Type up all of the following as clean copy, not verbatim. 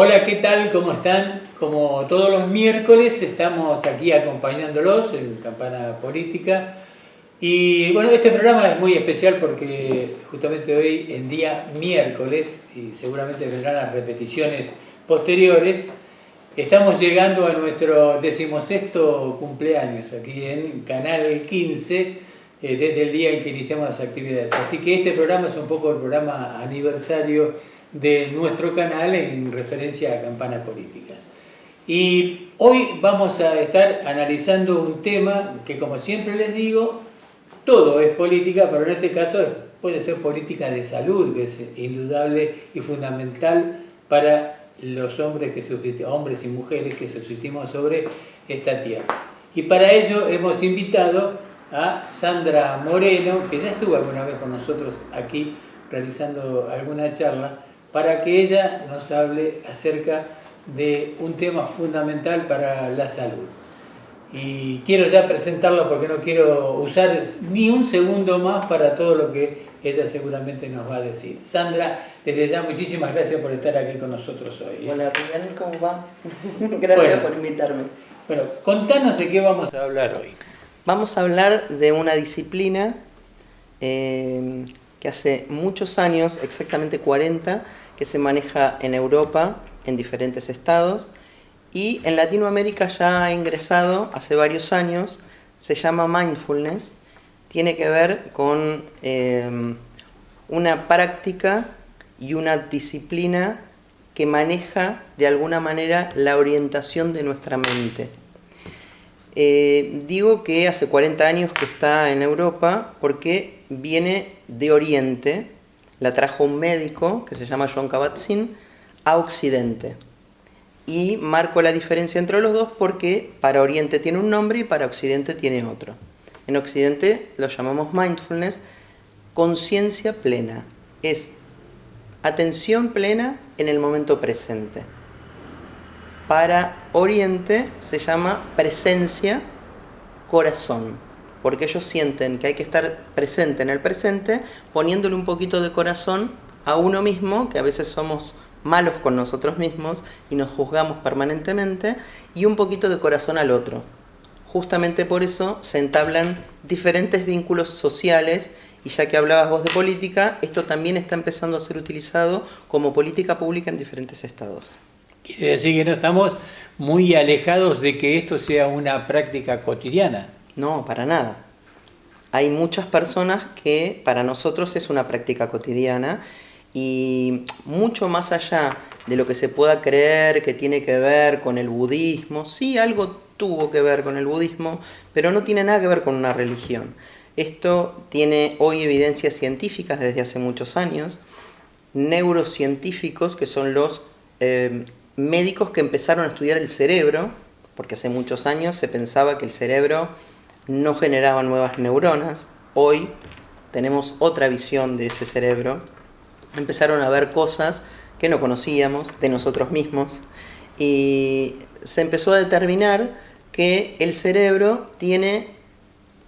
Hola, ¿qué tal? ¿Cómo están? Como todos los miércoles estamos aquí acompañándolos en Campana Política. Y bueno, este programa es muy especial porque justamente hoy, en día miércoles, y seguramente vendrán las repeticiones posteriores, estamos llegando a nuestro 16º cumpleaños aquí en Canal 15, desde el día en que iniciamos las actividades. Así que este programa es un poco el programa aniversario de nuestro canal en referencia a Campana Política. Y hoy vamos a estar analizando un tema que, como siempre les digo, todo es política, pero en este caso puede ser política de salud, que es indudable y fundamental para los hombres y mujeres que subsistimos sobre esta tierra. Y para ello hemos invitado a Sandra Moreno, que ya estuvo alguna vez con nosotros aquí realizando alguna charla, para que ella nos hable acerca de un tema fundamental para la salud. Y quiero ya presentarlo porque no quiero usar ni un segundo más para todo lo que ella seguramente nos va a decir. Sandra, desde ya muchísimas gracias por estar aquí con nosotros hoy. Hola Rubén, ¿cómo va? Gracias por invitarme. Bueno, contanos de qué vamos a hablar hoy. Vamos a hablar de una disciplina que hace muchos años, exactamente 40, que se maneja en Europa, en diferentes estados, y en Latinoamérica ya ha ingresado hace varios años. Se llama mindfulness. Tiene que ver con una práctica y una disciplina que maneja de alguna manera la orientación de nuestra mente. Digo que hace 40 años que está en Europa porque viene de Oriente, la trajo un médico que se llama Jon Kabat-Zinn a Occidente. Y marco la diferencia entre los dos porque para Oriente tiene un nombre y para Occidente tiene otro. En Occidente lo llamamos mindfulness, conciencia plena. Es atención plena en el momento presente. Para Oriente se llama presencia corazón, porque ellos sienten que hay que estar presente en el presente, poniéndole un poquito de corazón a uno mismo, que a veces somos malos con nosotros mismos y nos juzgamos permanentemente, y un poquito de corazón al otro. Justamente por eso se entablan diferentes vínculos sociales, y ya que hablabas vos de política, esto también está empezando a ser utilizado como política pública en diferentes estados. Quiere decir que no estamos muy alejados de que esto sea una práctica cotidiana. No, para nada. Hay muchas personas que para nosotros es una práctica cotidiana y mucho más allá de lo que se pueda creer que tiene que ver con el budismo. Sí, algo tuvo que ver con el budismo, pero no tiene nada que ver con una religión. Esto tiene hoy evidencias científicas desde hace muchos años, neurocientíficos, que son los médicos que empezaron a estudiar el cerebro, porque hace muchos años se pensaba que el cerebro no generaba nuevas neuronas. Hoy tenemos otra visión de ese cerebro. Empezaron a ver cosas que no conocíamos de nosotros mismos y se empezó a determinar que el cerebro tiene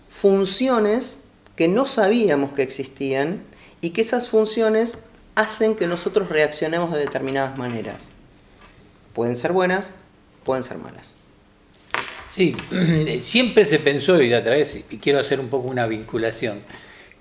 funciones que no sabíamos que existían y que esas funciones hacen que nosotros reaccionemos de determinadas maneras. Pueden ser buenas, pueden ser malas. Sí, siempre se pensó, y otra vez, y quiero hacer un poco una vinculación,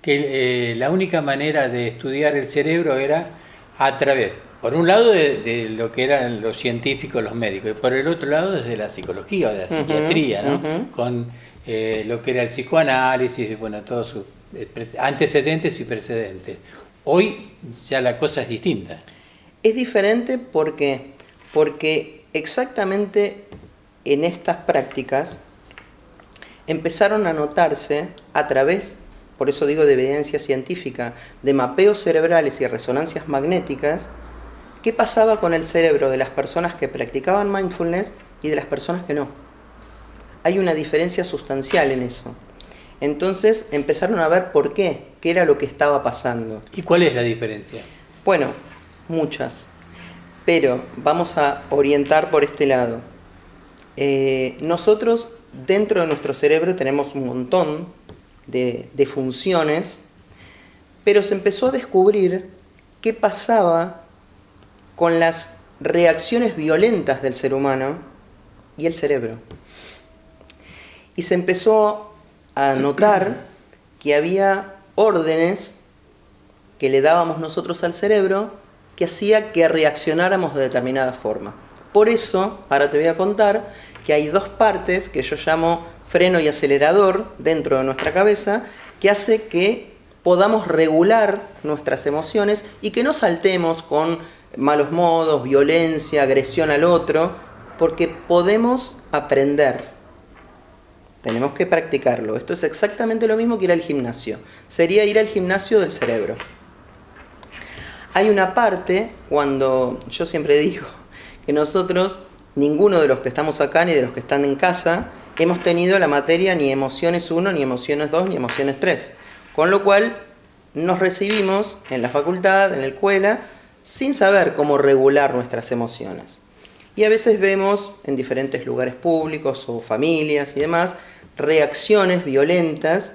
que la única manera de estudiar el cerebro era a través, por un lado, de lo que eran los científicos, los médicos, y por el otro lado, desde la psicología o de la psiquiatría, ¿no? Con lo que era el psicoanálisis, bueno, todos sus antecedentes y precedentes. Hoy ya la cosa es distinta. Es diferente porque exactamente en estas prácticas empezaron a notarse a través, por eso digo de evidencia científica, de mapeos cerebrales y resonancias magnéticas, qué pasaba con el cerebro de las personas que practicaban mindfulness y de las personas que no. Hay una diferencia sustancial en eso. Entonces empezaron a ver por qué era lo que estaba pasando. ¿Y cuál es la diferencia? Bueno, muchas, pero vamos a orientar por este lado. Nosotros dentro de nuestro cerebro tenemos un montón de funciones, pero se empezó a descubrir qué pasaba con las reacciones violentas del ser humano y el cerebro. Y se empezó a notar que había órdenes que le dábamos nosotros al cerebro que hacía que reaccionáramos de determinada forma. Por eso, ahora te voy a contar que hay dos partes que yo llamo freno y acelerador dentro de nuestra cabeza, que hace que podamos regular nuestras emociones y que no saltemos con malos modos, violencia, agresión al otro, porque podemos aprender. Tenemos que practicarlo. Esto es exactamente lo mismo que ir al gimnasio. Sería ir al gimnasio del cerebro. Hay una parte, cuando yo siempre digo que nosotros, ninguno de los que estamos acá ni de los que están en casa, hemos tenido la materia ni emociones 1, ni emociones 2, ni emociones 3. Con lo cual nos recibimos en la facultad, en la escuela, sin saber cómo regular nuestras emociones. Y a veces vemos en diferentes lugares públicos o familias y demás, reacciones violentas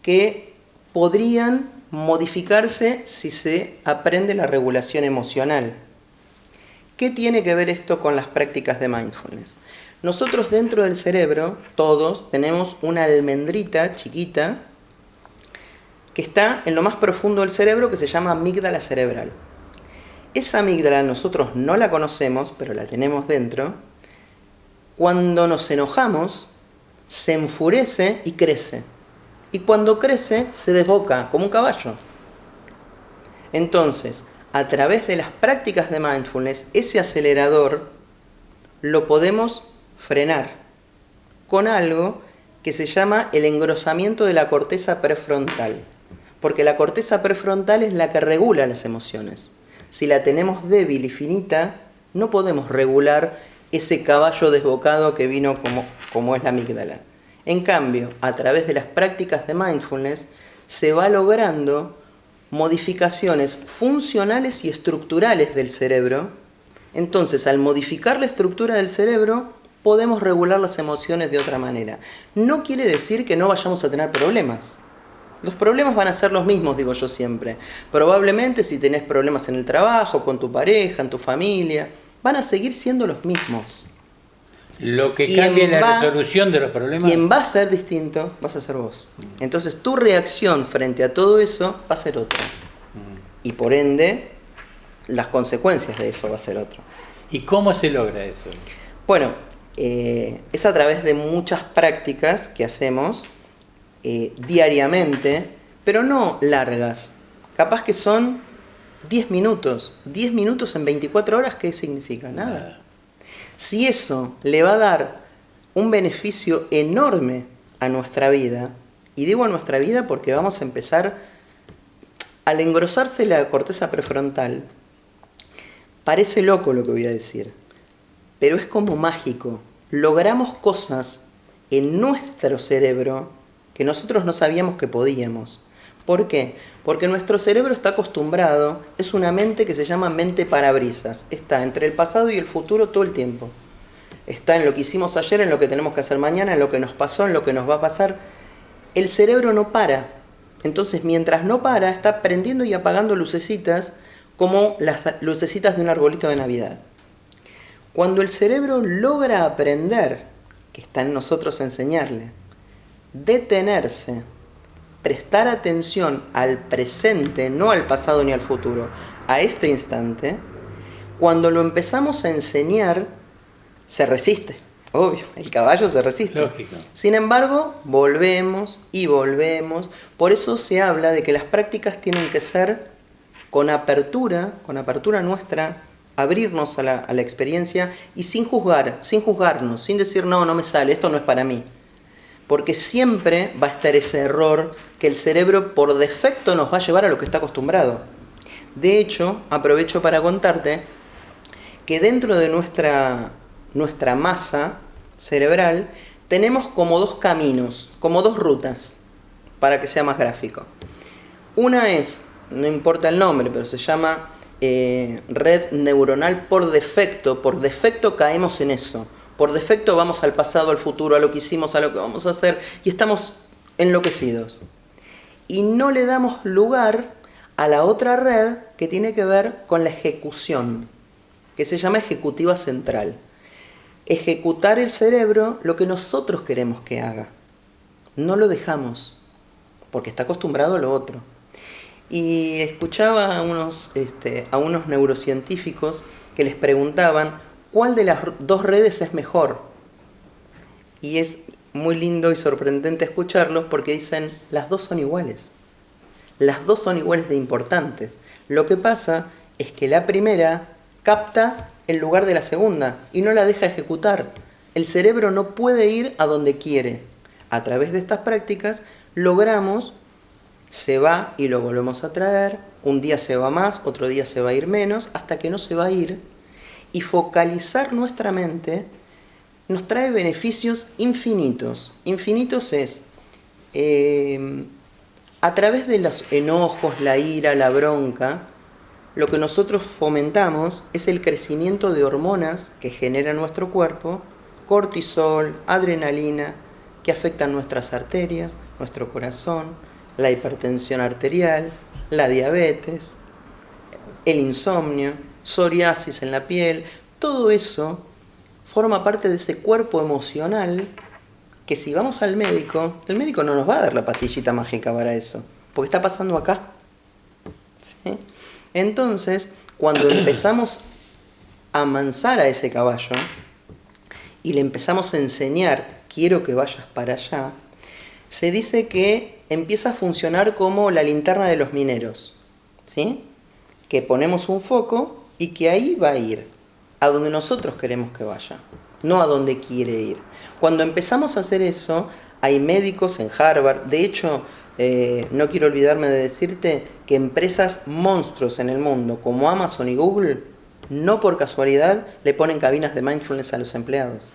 que podrían modificarse si se aprende la regulación emocional. ¿Qué tiene que ver esto con las prácticas de mindfulness? Nosotros dentro del cerebro, todos, tenemos una almendrita chiquita que está en lo más profundo del cerebro que se llama amígdala cerebral. Esa amígdala nosotros no la conocemos, pero la tenemos dentro. Cuando nos enojamos, se enfurece y crece. Y cuando crece, se desboca, como un caballo. Entonces, a través de las prácticas de mindfulness, ese acelerador lo podemos frenar con algo que se llama el engrosamiento de la corteza prefrontal. Porque la corteza prefrontal es la que regula las emociones. Si la tenemos débil y finita, no podemos regular ese caballo desbocado que vino como es la amígdala. En cambio, a través de las prácticas de mindfulness, se va logrando modificaciones funcionales y estructurales del cerebro. Entonces, al modificar la estructura del cerebro, podemos regular las emociones de otra manera. No quiere decir que no vayamos a tener problemas. Los problemas van a ser los mismos, digo yo siempre. Probablemente si tenés problemas en el trabajo, con tu pareja, en tu familia, van a seguir siendo los mismos. Lo que cambia en la resolución de los problemas. Quien va a ser distinto, vas a ser vos. Entonces tu reacción frente a todo eso va a ser otra. Y por ende, las consecuencias de eso va a ser otro. ¿Y cómo se logra eso? Bueno, es a través de muchas prácticas que hacemos diariamente, pero no largas. Capaz que son 10 minutos. 10 minutos en 24 horas, ¿qué significa? Nada. Si eso le va a dar un beneficio enorme a nuestra vida, y digo a nuestra vida porque vamos a empezar, al engrosarse la corteza prefrontal, parece loco lo que voy a decir, pero es como mágico. Logramos cosas en nuestro cerebro que nosotros no sabíamos que podíamos. ¿Por qué? Porque nuestro cerebro está acostumbrado, es una mente que se llama mente parabrisas. Está entre el pasado y el futuro todo el tiempo. Está en lo que hicimos ayer, en lo que tenemos que hacer mañana, en lo que nos pasó, en lo que nos va a pasar. El cerebro no para. Entonces, mientras no para, está prendiendo y apagando lucecitas como las lucecitas de un arbolito de Navidad. Cuando el cerebro logra aprender, que está en nosotros enseñarle, detenerse, prestar atención al presente, no al pasado ni al futuro, a este instante, cuando lo empezamos a enseñar, se resiste. Obvio, el caballo se resiste. Lógico. Sin embargo, volvemos y volvemos. Por eso se habla de que las prácticas tienen que ser con apertura nuestra, abrirnos a la experiencia y sin juzgarnos, sin decir no me sale, esto no es para mí. Porque siempre va a estar ese error que el cerebro por defecto nos va a llevar a lo que está acostumbrado. De hecho, aprovecho para contarte que dentro de nuestra masa cerebral tenemos como dos caminos, como dos rutas, para que sea más gráfico. Una es, no importa el nombre, pero se llama red neuronal por defecto caemos en eso. Por defecto vamos al pasado, al futuro, a lo que hicimos, a lo que vamos a hacer, y estamos enloquecidos. Y no le damos lugar a la otra red que tiene que ver con la ejecución, que se llama ejecutiva central. Ejecutar el cerebro lo que nosotros queremos que haga. No lo dejamos, porque está acostumbrado a lo otro. Y escuchaba a unos neurocientíficos que les preguntaban cuál de las dos redes es mejor. Y es muy lindo y sorprendente escucharlos porque dicen, las dos son iguales. Las dos son iguales de importantes. Lo que pasa es que la primera capta el lugar de la segunda y no la deja ejecutar. El cerebro no puede ir a donde quiere. A través de estas prácticas logramos, se va y lo volvemos a traer, un día se va más, otro día se va a ir menos, hasta que no se va a ir. Y focalizar nuestra mente nos trae beneficios infinitos. Infinitos es, a través de los enojos, la ira, la bronca, lo que nosotros fomentamos es el crecimiento de hormonas que genera nuestro cuerpo, cortisol, adrenalina, que afectan nuestras arterias, nuestro corazón, la hipertensión arterial, la diabetes, el insomnio, psoriasis en la piel. Todo eso forma parte de ese cuerpo emocional que si vamos al médico, el médico no nos va a dar la pastillita mágica para eso, porque está pasando acá. ¿Sí? Entonces, cuando empezamos a amansar a ese caballo y le empezamos a enseñar, quiero que vayas para allá, se dice que empieza a funcionar como la linterna de los mineros, ¿sí? Que ponemos un foco y que ahí va a ir, a donde nosotros queremos que vaya, no a donde quiere ir. Cuando empezamos a hacer eso, hay médicos en Harvard, de hecho, no quiero olvidarme de decirte que empresas monstruos en el mundo, como Amazon y Google, no por casualidad le ponen cabinas de mindfulness a los empleados,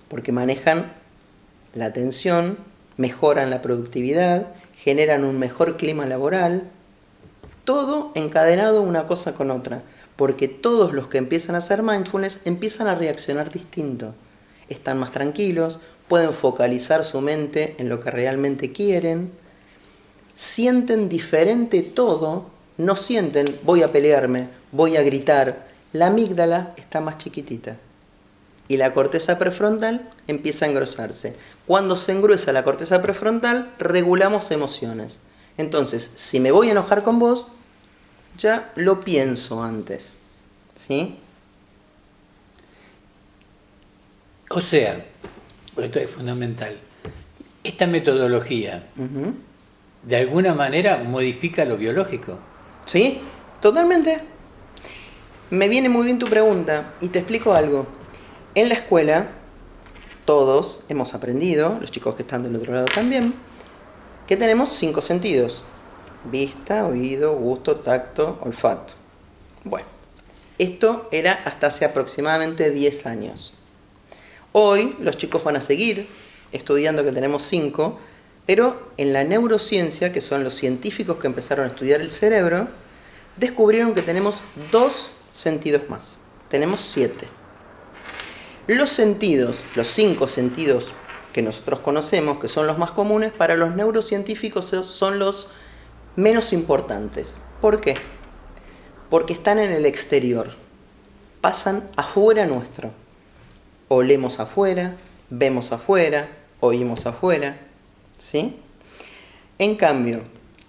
porque manejan la atención, mejoran la productividad, generan un mejor clima laboral, todo encadenado una cosa con otra, porque todos los que empiezan a hacer mindfulness empiezan a reaccionar distinto, están más tranquilos, pueden focalizar su mente en lo que realmente quieren, sienten diferente todo, no sienten voy a pelearme, voy a gritar, la amígdala está más chiquitita. Y la corteza prefrontal empieza a engrosarse. Cuando se engruesa la corteza prefrontal, regulamos emociones. Entonces, si me voy a enojar con vos, ya lo pienso antes. ¿Sí? O sea, esto es fundamental. Esta metodología, de alguna manera, modifica lo biológico. Sí, totalmente. Me viene muy bien tu pregunta y te explico algo. En la escuela, todos hemos aprendido, los chicos que están del otro lado también, que tenemos 5 sentidos. Vista, oído, gusto, tacto, olfato. Bueno, esto era hasta hace aproximadamente 10 años. Hoy los chicos van a seguir estudiando que tenemos 5, pero en la neurociencia, que son los científicos que empezaron a estudiar el cerebro, descubrieron que tenemos 2 sentidos más. Tenemos 7. Los sentidos, los 5 sentidos que nosotros conocemos, que son los más comunes, para los neurocientíficos son los menos importantes. ¿Por qué? Porque están en el exterior, pasan afuera nuestro. Olemos afuera, vemos afuera, oímos afuera, ¿sí? En cambio,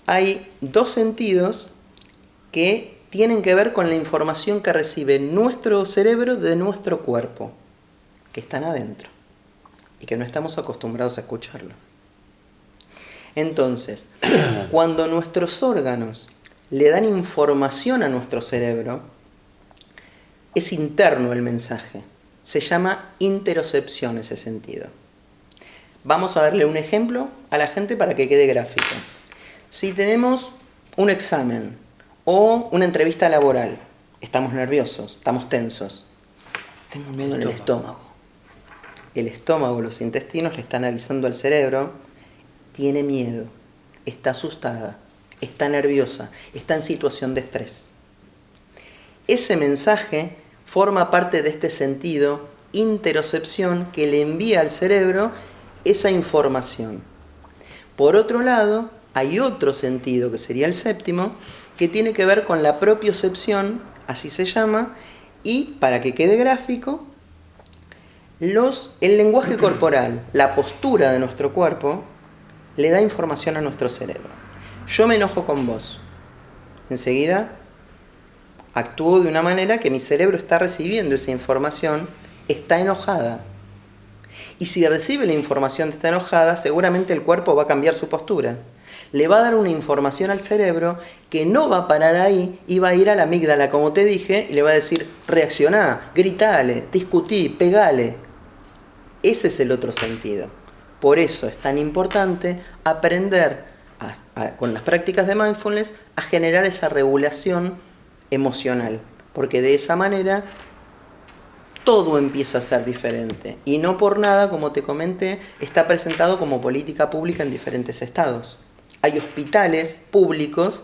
hay 2 sentidos que tienen que ver con la información que recibe nuestro cerebro de nuestro cuerpo, que están adentro y que no estamos acostumbrados a escucharlo. Entonces, cuando nuestros órganos le dan información a nuestro cerebro, es interno el mensaje. Se llama interocepción ese sentido. Vamos a darle un ejemplo a la gente para que quede gráfico. Si tenemos un examen o una entrevista laboral, estamos nerviosos, estamos tensos, tengo un nudo en el estómago. El estómago, los intestinos le están avisando al cerebro, tiene miedo, está asustada, está nerviosa, está en situación de estrés. Ese mensaje forma parte de este sentido, interocepción, que le envía al cerebro esa información. Por otro lado, hay otro sentido, que sería el séptimo, que tiene que ver con la propiocepción, así se llama, Y para que quede gráfico, el lenguaje corporal, la postura de nuestro cuerpo, le da información a nuestro cerebro. Yo me enojo con vos. Enseguida actúo de una manera que mi cerebro está recibiendo esa información, está enojada. Y si recibe la información de está enojada, seguramente el cuerpo va a cambiar su postura. Le va a dar una información al cerebro que no va a parar ahí y va a ir a la amígdala, como te dije, y le va a decir, reaccioná, gritale, discutí, pegale. Ese es el otro sentido. Por eso es tan importante aprender con las prácticas de mindfulness a generar esa regulación emocional, porque de esa manera todo empieza a ser diferente. Y no por nada, como te comenté, está presentado como política pública en diferentes estados. Hay hospitales públicos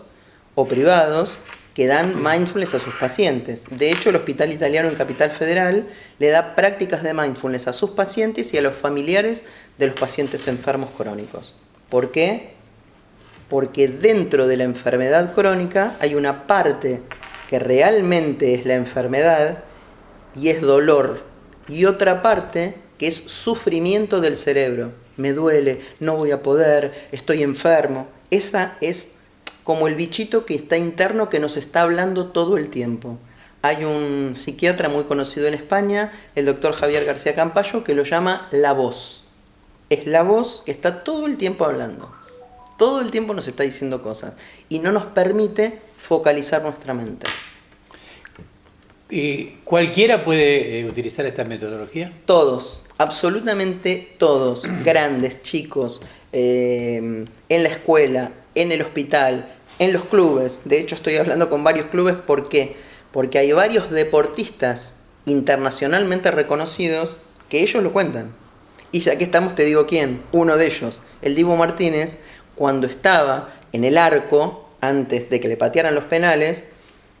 o privados que dan mindfulness a sus pacientes. De hecho, el Hospital Italiano en Capital Federal le da prácticas de mindfulness a sus pacientes y a los familiares de los pacientes enfermos crónicos. ¿Por qué? Porque dentro de la enfermedad crónica hay una parte que realmente es la enfermedad y es dolor, y otra parte que es sufrimiento del cerebro. Me duele, no voy a poder, estoy enfermo. Esa es como el bichito que está interno que nos está hablando todo el tiempo. Hay un psiquiatra muy conocido en España, el doctor Javier García Campayo, que lo llama la voz. Es la voz que está todo el tiempo hablando. Todo el tiempo nos está diciendo cosas y no nos permite focalizar nuestra mente. ¿Y cualquiera puede utilizar esta metodología? Todos, absolutamente todos, grandes, chicos, en la escuela, en el hospital, en los clubes. De hecho, estoy hablando con varios clubes. ¿Por qué? Porque hay varios deportistas internacionalmente reconocidos que ellos lo cuentan. Y ya que estamos, te digo quién. Uno de ellos, el Dibu Martínez, cuando estaba en el arco, antes de que le patearan los penales,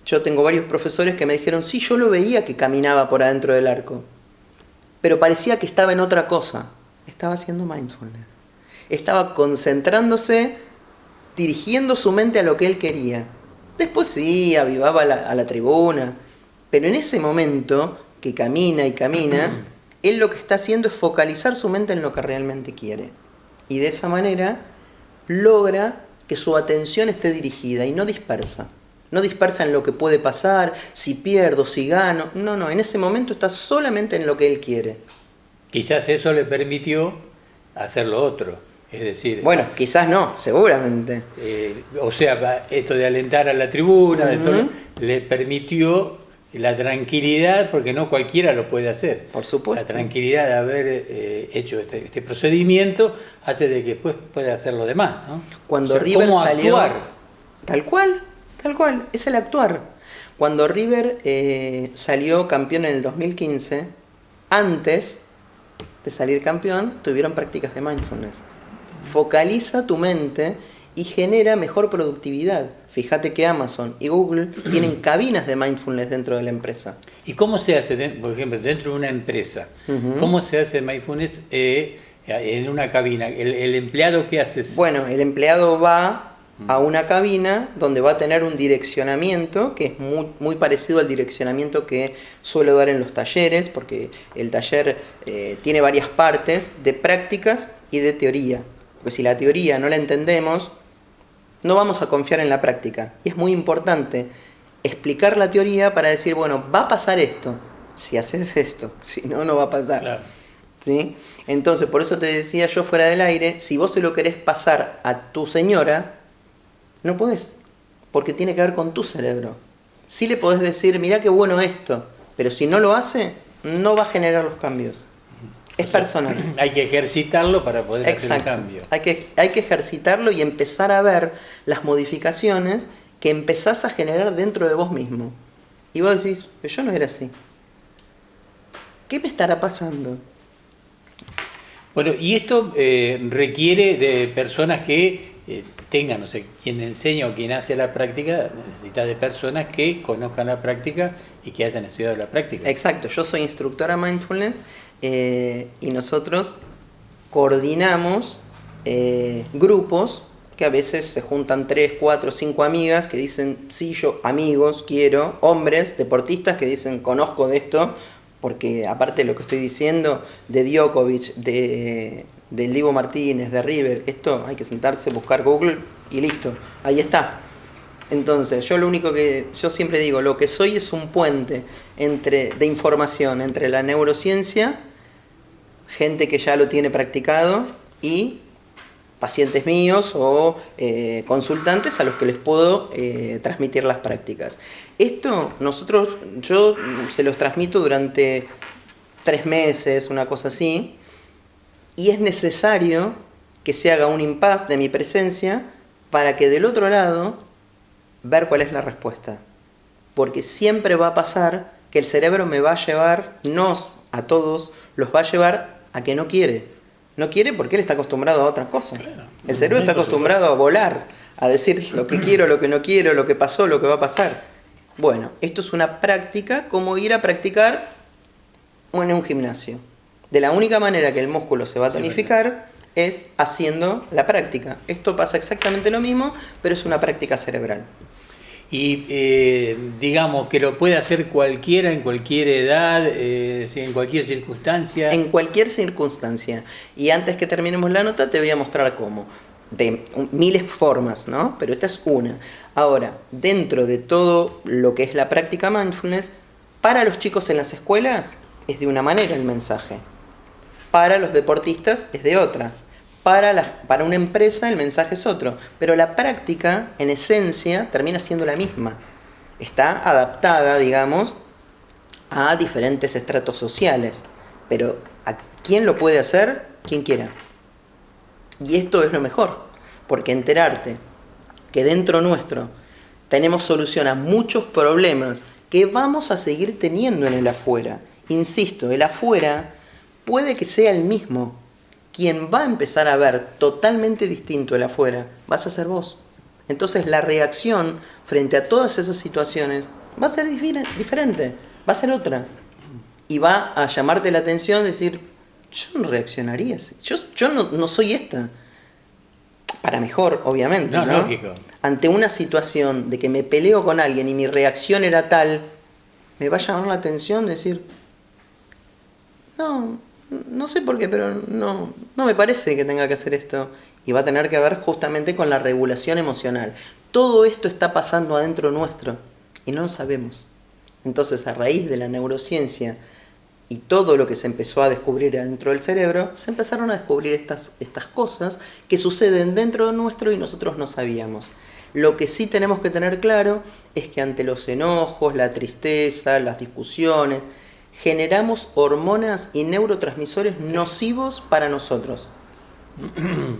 yo tengo varios profesores que me dijeron, sí, yo lo veía que caminaba por adentro del arco, pero parecía que estaba en otra cosa. Estaba haciendo mindfulness. Estaba concentrándose, dirigiendo su mente a lo que él quería. Después sí, avivaba a la tribuna, pero en ese momento que camina y camina, él lo que está haciendo es focalizar su mente en lo que realmente quiere. Y de esa manera logra que su atención esté dirigida y no dispersa. No dispersa en lo que puede pasar, si pierdo, si gano. No, en ese momento está solamente en lo que él quiere. Quizás eso le permitió hacer lo otro. Es decir... Bueno, quizás no, seguramente. O sea, esto de alentar a la tribuna, esto le permitió la tranquilidad, porque no cualquiera lo puede hacer. Por supuesto. La tranquilidad de haber hecho este procedimiento hace de que después pueda hacer lo demás, ¿no? Cuando o sea, River ¿cómo salió, actuar? Tal cual, es el actuar. Cuando River salió campeón en el 2015, antes de salir campeón, tuvieron prácticas de mindfulness. Focaliza tu mente y genera mejor productividad. Fíjate que Amazon y Google tienen cabinas de mindfulness dentro de la empresa. ¿Y cómo se hace, por ejemplo, dentro de una empresa? ¿Cómo se hace mindfulness en una cabina? ¿El empleado qué hace? Bueno, el empleado va a una cabina donde va a tener un direccionamiento que es muy parecido al direccionamiento que suelo dar en los talleres, porque el taller tiene varias partes de prácticas y de teoría. Porque si la teoría no la entendemos, no vamos a confiar en la práctica. Y es muy importante explicar la teoría para decir, bueno, va a pasar esto, si haces esto, si no, no va a pasar. Claro. ¿Sí? Entonces, por eso te decía yo fuera del aire, si vos se lo querés pasar a tu señora, no podés, porque tiene que ver con tu cerebro. Sí le podés decir, mirá qué bueno esto, pero si no lo hace, no va a generar los cambios. Es personal. Hay que ejercitarlo para poder Exacto. hacer el cambio. Hay que ejercitarlo y empezar a ver las modificaciones que empezás a generar dentro de vos mismo. Y vos decís, pero yo no era así. ¿Qué me estará pasando? Bueno, y esto requiere de personas que tengan, no sé, quien enseña o quien hace la práctica, necesita de personas que conozcan la práctica y que hayan estudiado la práctica. Exacto, yo soy instructora mindfulness y nosotros coordinamos grupos que a veces se juntan 3, 4, 5 amigas que dicen, sí, yo amigos quiero, hombres, deportistas que dicen, conozco de esto, porque aparte de lo que estoy diciendo, de Djokovic, del Dibu Martínez, de River, esto hay que sentarse, buscar Google y listo, ahí está. Entonces, yo siempre digo, lo que soy es un puente de información entre la neurociencia, gente que ya lo tiene practicado, y pacientes míos o consultantes a los que les puedo transmitir las prácticas. Esto yo se los transmito durante 3 meses, una cosa así, y es necesario que se haga un impasse de mi presencia para que del otro lado ver cuál es la respuesta. Porque siempre va a pasar que el cerebro me va a llevar, a todos, los va a llevar a que no quiere. No quiere porque él está acostumbrado a otra cosa. Claro, el cerebro está acostumbrado a volar, a decir lo que quiero, lo que no quiero, lo que pasó, lo que va a pasar. Bueno, esto es una práctica como ir a practicar en un gimnasio. De la única manera que el músculo se va a tonificar es haciendo la práctica. Esto pasa exactamente lo mismo, pero es una práctica cerebral. Y digamos que lo puede hacer cualquiera, en cualquier edad, en cualquier circunstancia. En cualquier circunstancia. Y antes que terminemos la nota te voy a mostrar cómo. De miles formas, ¿no? Pero esta es una. Ahora, dentro de todo lo que es la práctica mindfulness, para los chicos en las escuelas es de una manera el mensaje. Para los deportistas es de otra. Para una empresa el mensaje es otro, pero la práctica en esencia termina siendo la misma. Está adaptada, digamos, a diferentes estratos sociales, pero ¿a quién lo puede hacer? Quien quiera. Y esto es lo mejor, porque enterarte que dentro nuestro tenemos solución a muchos problemas que vamos a seguir teniendo en el afuera. Insisto, el afuera puede que sea el mismo. Quien va a empezar a ver totalmente distinto el afuera, vas a ser vos. Entonces la reacción frente a todas esas situaciones va a ser diferente, va a ser otra. Y va a llamarte la atención, decir, yo no reaccionaría así, yo no soy esta. Para mejor, obviamente, ¿no? Lógico. Ante una situación de que me peleo con alguien y mi reacción era tal, me va a llamar la atención decir, no sé por qué, pero no me parece que tenga que hacer esto. Y va a tener que ver justamente con la regulación emocional. Todo esto está pasando adentro nuestro y no lo sabemos. Entonces, a raíz de la neurociencia y todo lo que se empezó a descubrir adentro del cerebro, se empezaron a descubrir estas cosas que suceden dentro de nuestro y nosotros no sabíamos. Lo que sí tenemos que tener claro es que ante los enojos, la tristeza, las discusiones, generamos hormonas y neurotransmisores nocivos para nosotros.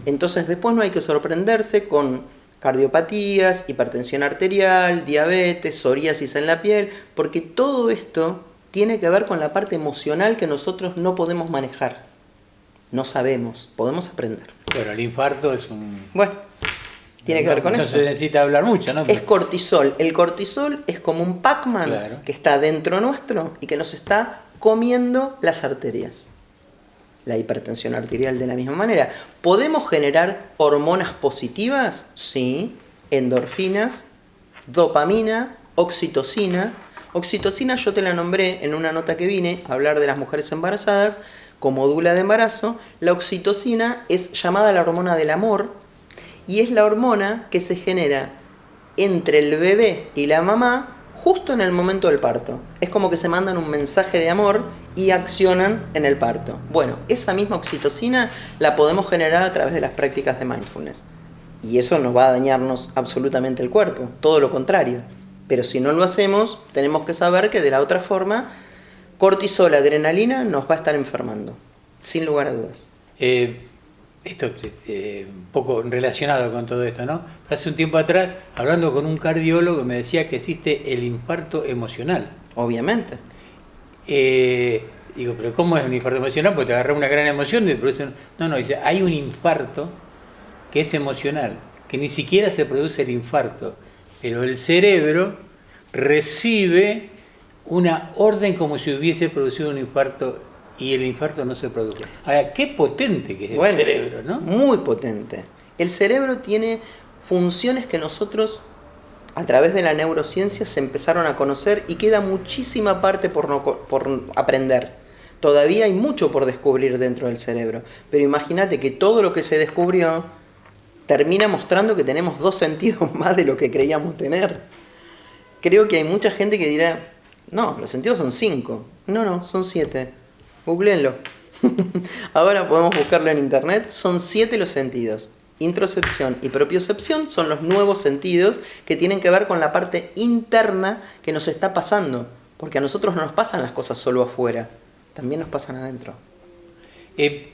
Entonces después no hay que sorprenderse con cardiopatías, hipertensión arterial, diabetes, psoriasis en la piel, porque todo esto tiene que ver con la parte emocional que nosotros no podemos manejar. No sabemos, podemos aprender. Bueno, el infarto es un... Bueno, tiene que ver con eso. No se necesita hablar mucho, ¿no? Es cortisol. El cortisol es como un Pac-Man, claro, que está dentro nuestro y que nos está comiendo las arterias. La hipertensión arterial de la misma manera. ¿Podemos generar hormonas positivas? Sí. Endorfinas, dopamina, oxitocina. Oxitocina yo te la nombré en una nota que vine a hablar de las mujeres embarazadas como dula de embarazo. La oxitocina es llamada la hormona del amor y es la hormona que se genera entre el bebé y la mamá justo en el momento del parto. Es como que se mandan un mensaje de amor y accionan en el parto. Bueno, esa misma oxitocina la podemos generar a través de las prácticas de mindfulness. Y eso no va a dañarnos absolutamente el cuerpo, todo lo contrario. Pero si no lo hacemos, tenemos que saber que de la otra forma, cortisol, adrenalina nos va a estar enfermando, sin lugar a dudas. Esto un poco relacionado con todo esto, ¿no? Hace un tiempo atrás, hablando con un cardiólogo, me decía que existe el infarto emocional. Obviamente. Digo, pero ¿cómo es un infarto emocional? Porque te agarra una gran emoción y produce... No, dice, hay un infarto que es emocional, que ni siquiera se produce el infarto, pero el cerebro recibe una orden como si hubiese producido un infarto y el infarto no se produjo. Ahora, qué potente que es el cerebro, ¿no? Muy potente. El cerebro tiene funciones que nosotros, a través de la neurociencia, se empezaron a conocer y queda muchísima parte por aprender. Todavía hay mucho por descubrir dentro del cerebro, pero imagínate que todo lo que se descubrió termina mostrando que tenemos 2 sentidos más de lo que creíamos tener. Creo que hay mucha gente que dirá, no, los sentidos son 5. No, son 7. Googleenlo. Ahora podemos buscarlo en internet. Son 7 los sentidos. Introcepción y propiocepción son los nuevos sentidos que tienen que ver con la parte interna que nos está pasando. Porque a nosotros no nos pasan las cosas solo afuera, también nos pasan adentro.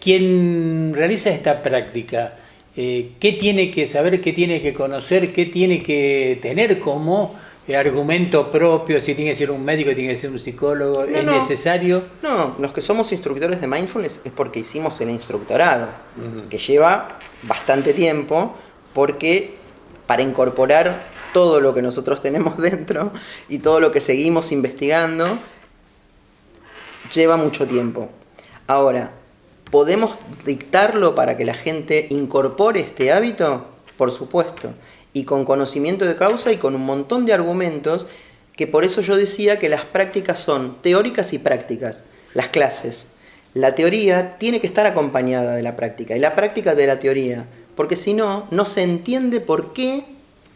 Quien realiza esta práctica, ¿qué tiene que saber, qué tiene que conocer, qué tiene que tener como argumento propio? Si tiene que ser un médico, tiene que ser un psicólogo, ¿es necesario? No, los que somos instructores de mindfulness es porque hicimos el instructorado, que lleva bastante tiempo, porque para incorporar todo lo que nosotros tenemos dentro y todo lo que seguimos investigando, lleva mucho tiempo. Ahora, ¿podemos dictarlo para que la gente incorpore este hábito? Por supuesto. Y con conocimiento de causa y con un montón de argumentos, que por eso yo decía que las prácticas son teóricas y prácticas, las clases. La teoría tiene que estar acompañada de la práctica, y la práctica de la teoría, porque si no, no se entiende por qué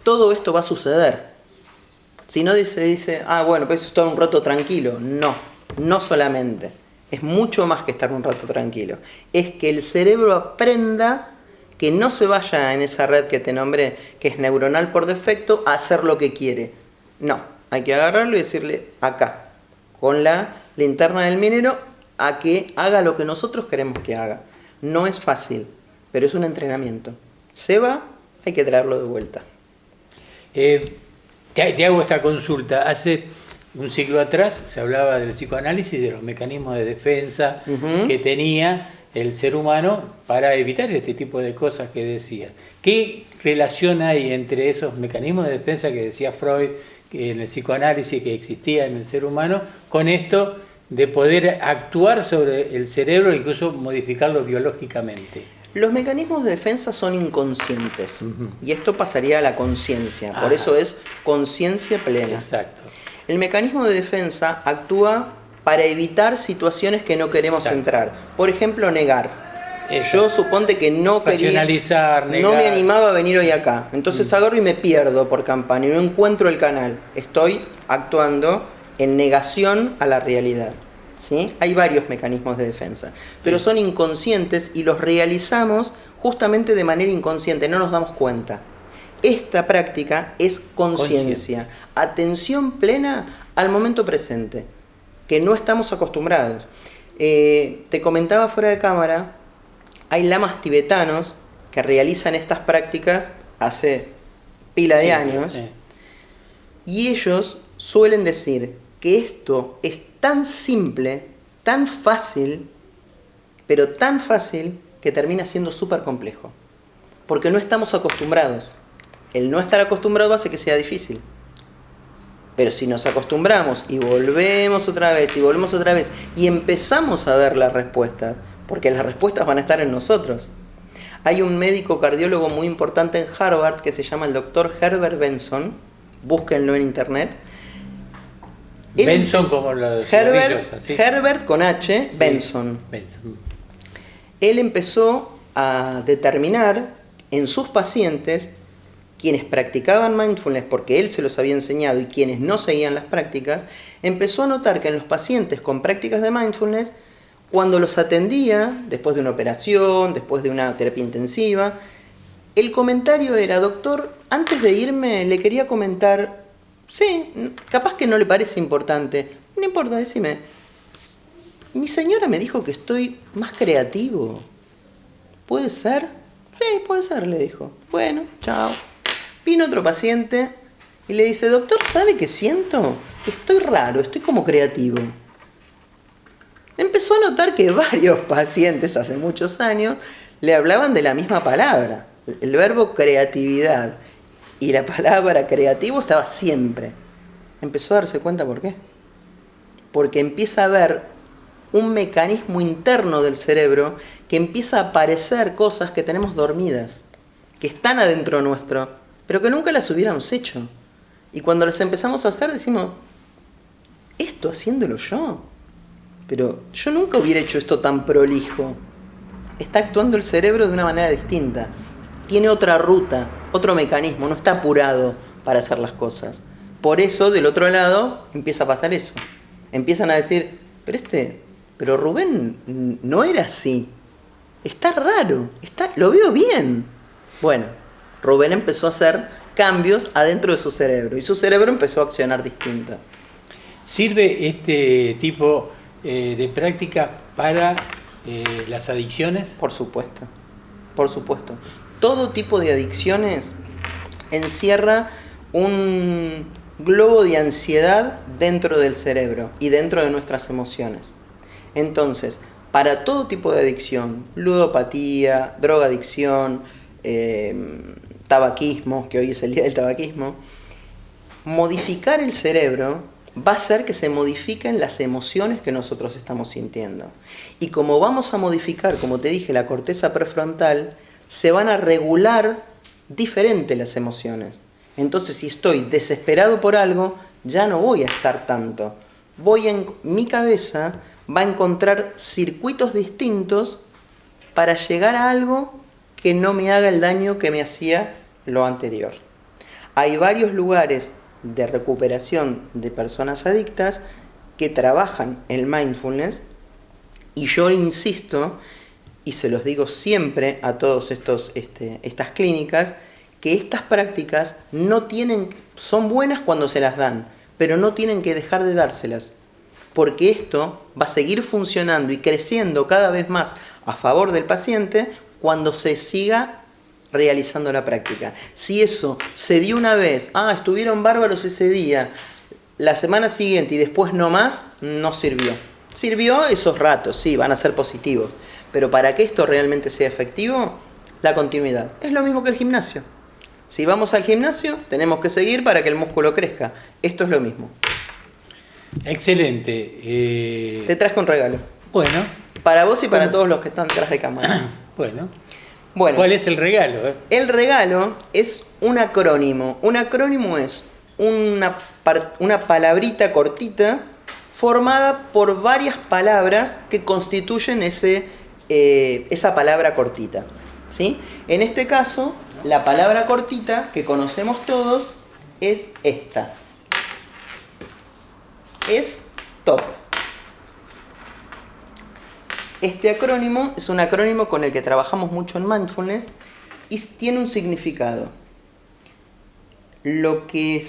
todo esto va a suceder. Si no se dice, bueno, pues estar un rato tranquilo. No solamente. Es mucho más que estar un rato tranquilo. Es que el cerebro aprenda que no se vaya en esa red que te nombré, que es neuronal por defecto, a hacer lo que quiere. No, hay que agarrarlo y decirle acá, con la linterna del minero, a que haga lo que nosotros queremos que haga. No es fácil, pero es un entrenamiento. Se va, hay que traerlo de vuelta. Te hago esta consulta. Hace un siglo atrás se hablaba del psicoanálisis, de los mecanismos de defensa que tenía el ser humano para evitar este tipo de cosas que decía. ¿Qué relación hay entre esos mecanismos de defensa que decía Freud, que en el psicoanálisis que existía en el ser humano, con esto de poder actuar sobre el cerebro e incluso modificarlo biológicamente? Los mecanismos de defensa son inconscientes, y esto pasaría a la conciencia, por eso es conciencia plena. Exacto. El mecanismo de defensa actúa para evitar situaciones que no queremos entrar. Por ejemplo, negar. Yo suponte que no quería, negar. No me animaba a venir hoy acá. Entonces agarro y me pierdo por campana y no encuentro el canal. Estoy actuando en negación a la realidad. ¿Sí? Hay varios mecanismos de defensa, pero son inconscientes y los realizamos justamente de manera inconsciente, no nos damos cuenta. Esta práctica es conciencia, atención plena al momento presente, que no estamos acostumbrados. Te comentaba fuera de cámara, hay lamas tibetanos que realizan estas prácticas hace pila de años, y ellos suelen decir que esto es tan simple, tan fácil, pero tan fácil que termina siendo súper complejo, porque no estamos acostumbrados. El no estar acostumbrado hace que sea difícil. Pero si nos acostumbramos y volvemos otra vez y empezamos a ver las respuestas, porque las respuestas van a estar en nosotros. Hay un médico cardiólogo muy importante en Harvard que se llama el Dr. Herbert Benson, búsquenlo en internet. Benson como los Herbert con H, sí. Benson. Él empezó a determinar en sus pacientes, quienes practicaban mindfulness porque él se los había enseñado y quienes no seguían las prácticas, empezó a notar que en los pacientes con prácticas de mindfulness, cuando los atendía, después de una operación, después de una terapia intensiva, el comentario era: doctor, antes de irme le quería comentar, sí, capaz que no le parece importante, no importa, decime, mi señora me dijo que estoy más creativo, ¿puede ser? Sí, puede ser, le dijo. Bueno, chao. Vino otro paciente y le dice: doctor, ¿sabe qué siento? Estoy raro, estoy como creativo. Empezó a notar que varios pacientes hace muchos años le hablaban de la misma palabra, el verbo creatividad, y la palabra creativo estaba siempre. Empezó a darse cuenta por qué. Porque empieza a ver un mecanismo interno del cerebro que empieza a aparecer cosas que tenemos dormidas, que están adentro nuestro, pero que nunca las hubiéramos hecho. Y cuando las empezamos a hacer decimos, esto haciéndolo yo, pero yo nunca hubiera hecho esto tan prolijo. Está actuando el cerebro de una manera distinta. Tiene otra ruta, otro mecanismo, no está apurado para hacer las cosas. Por eso, del otro lado, empieza a pasar eso. Empiezan a decir, pero Rubén no era así. Está raro, lo veo bien. Bueno, Rubén empezó a hacer cambios adentro de su cerebro y su cerebro empezó a accionar distinto. ¿Sirve este tipo de práctica para las adicciones? Por supuesto, por supuesto. Todo tipo de adicciones encierra un globo de ansiedad dentro del cerebro y dentro de nuestras emociones. Entonces, para todo tipo de adicción, ludopatía, drogadicción, tabaquismo, que hoy es el día del tabaquismo, modificar el cerebro va a hacer que se modifiquen las emociones que nosotros estamos sintiendo. Y como vamos a modificar, como te dije, la corteza prefrontal, se van a regular diferente las emociones. Entonces, si estoy desesperado por algo, ya no voy a estar tanto. Mi cabeza va a encontrar circuitos distintos para llegar a algo que no me haga el daño que me hacía lo anterior. Hay varios lugares de recuperación de personas adictas que trabajan el mindfulness y yo insisto, y se los digo siempre a todos estas clínicas, que estas prácticas son buenas cuando se las dan, pero no tienen que dejar de dárselas, porque esto va a seguir funcionando y creciendo cada vez más a favor del paciente cuando se siga realizando la práctica. Si eso se dio una vez, estuvieron bárbaros ese día, la semana siguiente y después no más, no sirvió. Sirvió esos ratos, sí, van a ser positivos, pero para que esto realmente sea efectivo, la continuidad. Es lo mismo que el gimnasio. Si vamos al gimnasio, tenemos que seguir para que el músculo crezca. Esto es lo mismo. Excelente. Te traje un regalo. Bueno. Para vos y para todos los que están detrás de cámara. Bueno. ¿Cuál es el regalo? El regalo es un acrónimo. Un acrónimo es una palabrita cortita formada por varias palabras que constituyen esa palabra cortita, ¿sí? En este caso, la palabra cortita que conocemos todos es esta. Es stop. Este acrónimo es un acrónimo con el que trabajamos mucho en mindfulness y tiene un significado. Lo que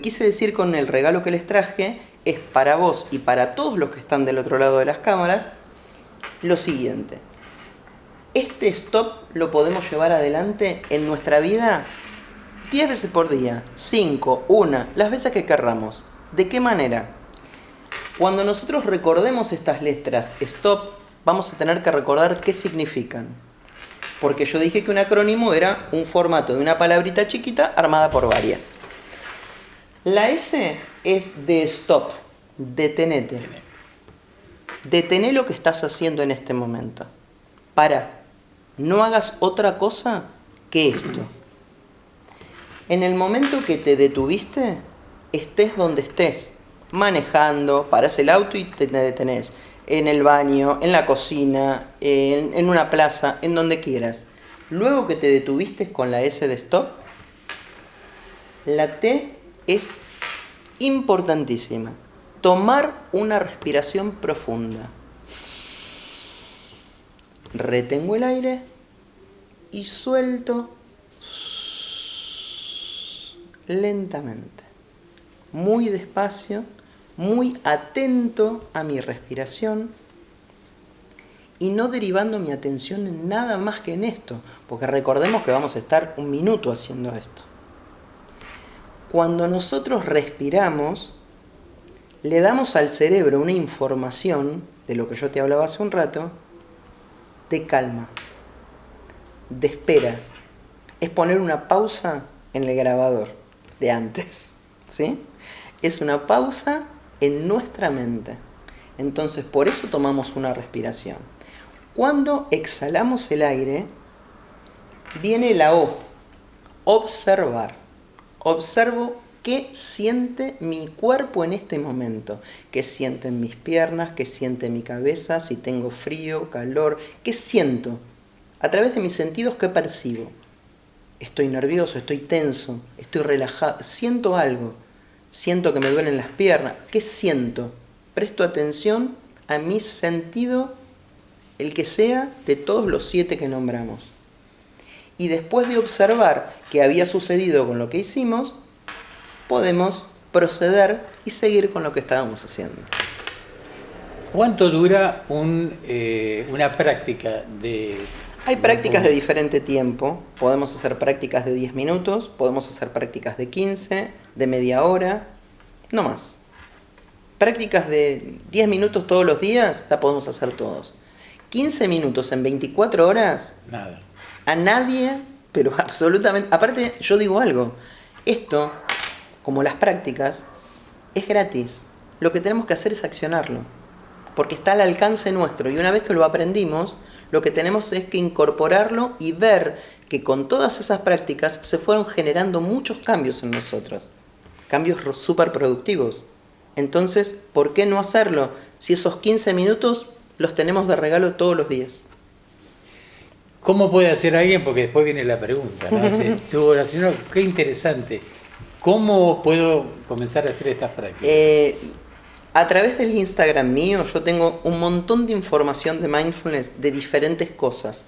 quise decir con el regalo que les traje es para vos y para todos los que están del otro lado de las cámaras lo siguiente. Este stop lo podemos llevar adelante en nuestra vida 10 veces por día, 5, 1, las veces que querramos. ¿De qué manera? Cuando nosotros recordemos estas letras stop, vamos a tener que recordar qué significan. Porque yo dije que un acrónimo era un formato de una palabrita chiquita armada por varias. La S es de stop, detenete. Detené lo que estás haciendo en este momento. Para, no hagas otra cosa que esto. En el momento que te detuviste, estés donde estés, manejando, parás el auto y te detenés. En el baño, en la cocina, en una plaza, en donde quieras. Luego que te detuviste con la S de stop, la T es importantísima. Tomar una respiración profunda. Retengo el aire y suelto lentamente, muy despacio, muy atento a mi respiración y no derivando mi atención en nada más que en esto, porque recordemos que vamos a estar 1 minuto haciendo esto. Cuando nosotros respiramos, le damos al cerebro una información, de lo que yo te hablaba hace un rato, de calma, de espera. Es poner una pausa en el grabador de antes, ¿sí? Es una pausa en nuestra mente. Entonces, por eso tomamos una respiración. Cuando exhalamos el aire, viene la O, observar. Observo qué siente mi cuerpo en este momento, qué sienten mis piernas, qué siente mi cabeza, si tengo frío, calor, qué siento. A través de mis sentidos, ¿qué percibo? Estoy nervioso, estoy tenso, estoy relajado, siento algo, siento que me duelen las piernas, ¿qué siento? Presto atención a mi sentido, el que sea, de todos los 7 que nombramos. Y después de observar qué había sucedido con lo que hicimos, podemos proceder y seguir con lo que estábamos haciendo. ¿Cuánto dura una práctica de...? Hay prácticas de diferente tiempo. Podemos hacer prácticas de 10 minutos, podemos hacer prácticas de 15, de media hora, no más. Prácticas de 10 minutos todos los días, la podemos hacer todos. 15 minutos en 24 horas, nada. A nadie, pero absolutamente... Aparte, yo digo algo, esto, como las prácticas, es gratis. Lo que tenemos que hacer es accionarlo, porque está al alcance nuestro, y una vez que lo aprendimos, lo que tenemos es que incorporarlo y ver que con todas esas prácticas se fueron generando muchos cambios en nosotros, cambios súper productivos. Entonces, ¿por qué no hacerlo si esos 15 minutos los tenemos de regalo todos los días? ¿Cómo puede hacer alguien? Porque después viene la pregunta, ¿no? Tu oración, qué interesante. ¿Cómo puedo comenzar a hacer estas prácticas? A través del Instagram mío yo tengo un montón de información de mindfulness de diferentes cosas.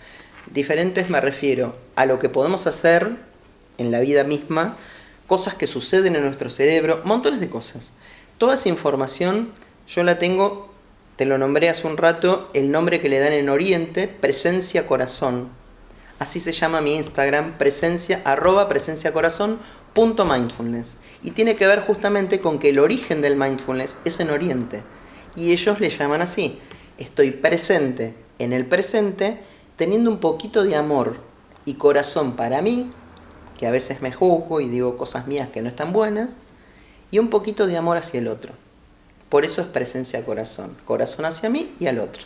Diferentes me refiero a lo que podemos hacer en la vida misma, cosas que suceden en nuestro cerebro, montones de cosas. Toda esa información yo la tengo, te lo nombré hace un rato, el nombre que le dan en Oriente, Presencia Corazón. Así se llama mi Instagram, @presenciacorazon.mindfulness. Y tiene que ver justamente con que el origen del mindfulness es en Oriente. Y ellos le llaman así. Estoy presente en el presente, teniendo un poquito de amor y corazón para mí, que a veces me juzgo y digo cosas mías que no están buenas, y un poquito de amor hacia el otro. Por eso es presencia corazón. Corazón hacia mí y al otro.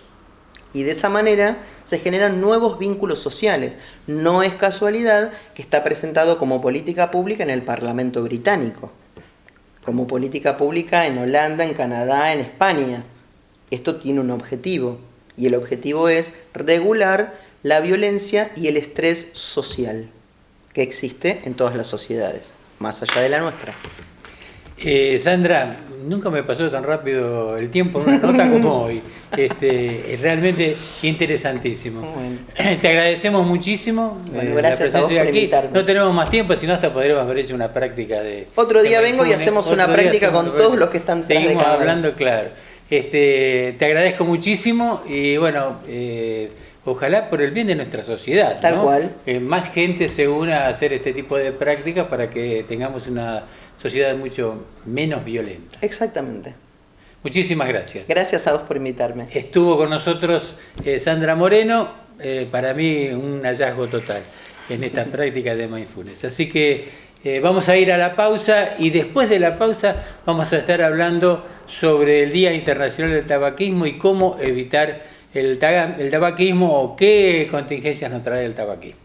Y de esa manera se generan nuevos vínculos sociales. No es casualidad que está presentado como política pública en el Parlamento británico, como política pública en Holanda, en Canadá, en España. Esto tiene un objetivo, y el objetivo es regular la violencia y el estrés social que existe en todas las sociedades, más allá de la nuestra. Sandra, nunca me pasó tan rápido el tiempo en una nota como hoy. Es realmente interesantísimo. Bueno. Te agradecemos muchísimo. Bueno, gracias a vos por invitarme. No tenemos más tiempo, si no hasta podríamos haber hecho una práctica de... Otro día vengo y hacemos una práctica con todos los que están detrás de Seguimos cámaras. hablando, claro. Te agradezco muchísimo y bueno... ojalá por el bien de nuestra sociedad, Tal ¿no? cual. Más gente se una a hacer este tipo de prácticas para que tengamos una sociedad mucho menos violenta. Exactamente. Muchísimas gracias. Gracias a vos por invitarme. Estuvo con nosotros Sandra Moreno, para mí un hallazgo total en esta práctica de mindfulness. Así que vamos a ir a la pausa y después de la pausa vamos a estar hablando sobre el Día Internacional del Tabaquismo y cómo evitar el tabaquismo o qué contingencias nos trae el tabaquismo.